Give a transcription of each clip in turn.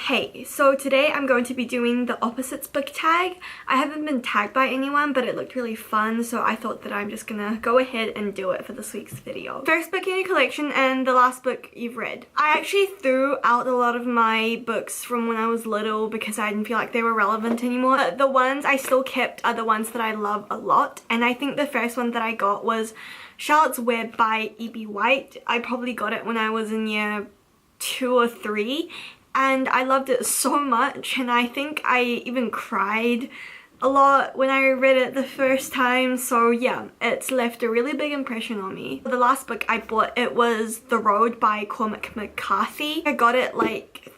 Hey, so today I'm going to be doing the opposites book tag. I haven't been tagged by anyone, but it looked really fun, so I thought that I'm just gonna go ahead and do it for this week's video. First book in your collection and the last book you've read. I actually threw out a lot of my books from when I was little because I didn't feel like they were relevant anymore. But the ones I still kept are the ones that I love a lot, and I think the first one that I got was Charlotte's Web by E.B. White. I probably got it when I was in year 2 or 3. And I loved it so much, and I think I even cried a lot when I read it the first time, so yeah, it's left a really big impression on me. The last book I bought, it was The Road by Cormac McCarthy. I got it like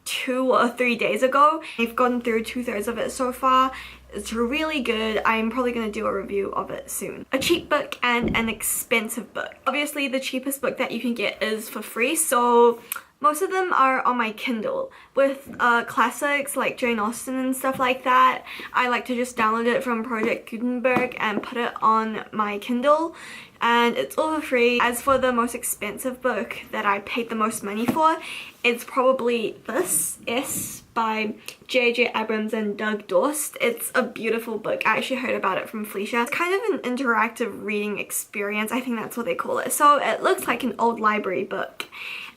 2 or 3 days ago. I've gotten through 2/3 of it so far. It's really good. I'm probably going to do a review of it soon. A cheap book and an expensive book. Obviously the cheapest book that you can get is for free, so most of them are on my Kindle. With classics like Jane Austen and stuff like that, I like to just download it from Project Gutenberg and put it on my Kindle, and it's all for free. As for the most expensive book that I paid the most money for, it's probably this, S by J.J. Abrams and Doug Dorst. It's a beautiful book. I actually heard about it from Felicia. It's kind of an interactive reading experience. I think that's what they call it. So it looks like an old library book.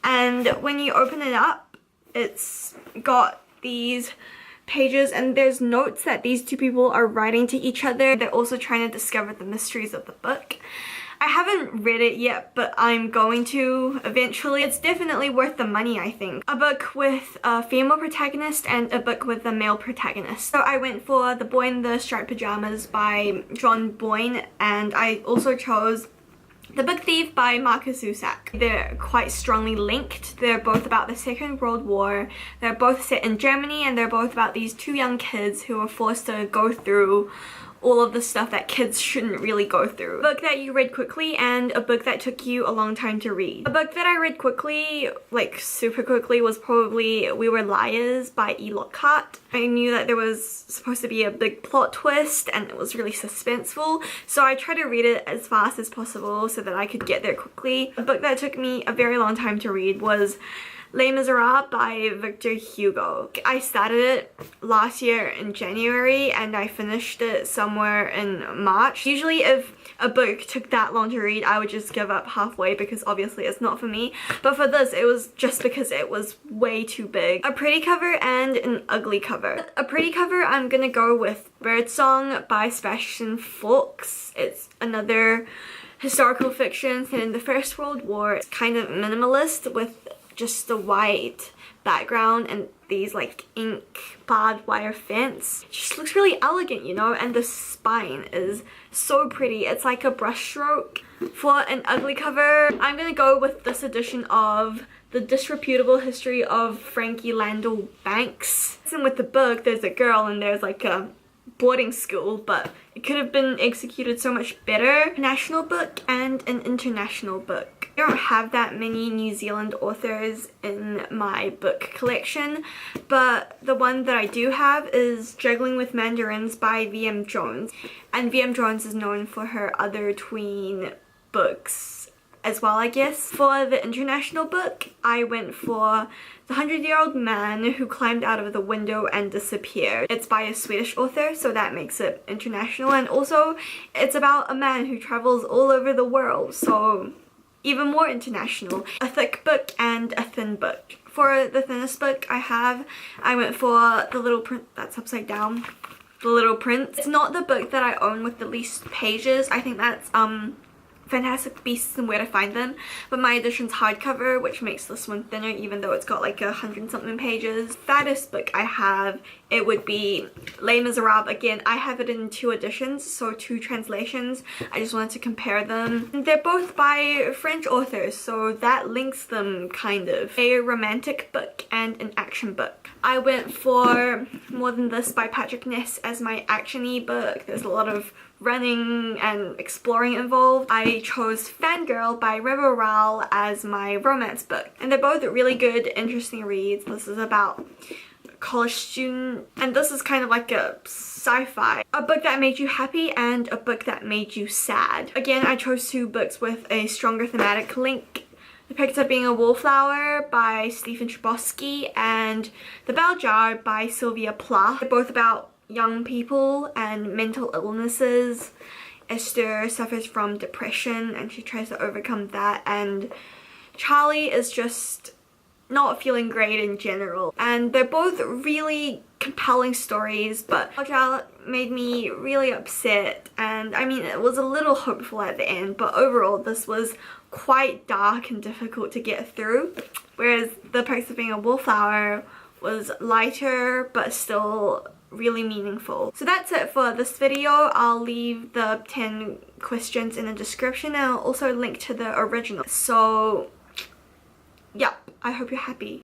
And when you open it up, it's got these pages and there's notes that these two people are writing to each other. They're also trying to discover the mysteries of the book. I haven't read it yet, but I'm going to eventually. It's definitely worth the money, I think. A book with a female protagonist and a book with a male protagonist. So I went for The Boy in the Striped Pajamas by John Boyne, and I also chose The Book Thief by Marcus Zusak. They're quite strongly linked. They're both about the Second World War. They're both set in Germany, and they're both about these two young kids who are forced to go through all of the stuff that kids shouldn't really go through. A book that you read quickly and a book that took you a long time to read. A book that I read quickly, like super quickly, was probably We Were Liars by E. Lockhart. I knew that there was supposed to be a big plot twist and it was really suspenseful, so I tried to read it as fast as possible so that I could get there quickly. A book that took me a very long time to read was Les Miserables by Victor Hugo. I started it last year in January and I finished it somewhere in March. Usually if a book took that long to read, I would just give up halfway because obviously it's not for me. But for this, it was just because it was way too big. A pretty cover and an ugly cover. A pretty cover, I'm gonna go with Birdsong by Sebastian Faulks. It's another historical fiction set in the First World War. It's kind of minimalist with just the white background and these like ink barbed wire fence. It just looks really elegant, you know, and the spine is so pretty. It's like a brush stroke. For an ugly cover, I'm gonna go with this edition of The Disreputable History of Frankie Landell Banks. And with the book, there's a girl and there's like a boarding school, but it could have been executed so much better. A national book and an international book. I don't have that many New Zealand authors in my book collection, but the one that I do have is Juggling with Mandarins by V.M. Jones. And V.M. Jones is known for her other tween books as well, I guess. For the international book, I went for The 100-Year-Old Man Who Climbed Out of the Window and Disappeared. It's by a Swedish author, so that makes it international, and also it's about a man who travels all over the world, so even more international. A thick book and a thin book. For the thinnest book I went for The Little Prince. That's upside down. The Little Prince. It's not the book that I own with the least pages. I think that's Fantastic Beasts and Where to Find Them, but my edition's hardcover, which makes this one thinner even though it's got like 100-something pages. Fattest book I have, it would be Les Miserables. Again, I have it in 2 editions, so 2 translations. I just wanted to compare them. They're both by French authors, so that links them kind of. A romantic book and an action book. I went for More Than This by Patrick Ness as my action-y book. There's a lot of running and exploring involved. I chose Fangirl by Rebel Rowell as my romance book. And they're both really good, interesting reads. This is about a college student, and this is kind of like a sci-fi. A book that made you happy and a book that made you sad. Again, I chose 2 books with a stronger thematic link The Perks of Being a Wallflower by Stephen Chbosky, and The Bell Jar by Sylvia Plath. They're both about young people and mental illnesses. Esther suffers from depression and she tries to overcome that, and Charlie is just not feeling great in general. And they're both really compelling stories, but Bell Jar made me really upset, and I mean it was a little hopeful at the end, but overall this was quite dark and difficult to get through, whereas The Perks of Being a Wallflower was lighter but still really meaningful. So that's it for this video. I'll leave the 10 questions in the description, and I'll also link to the original. So yeah, I hope you're happy.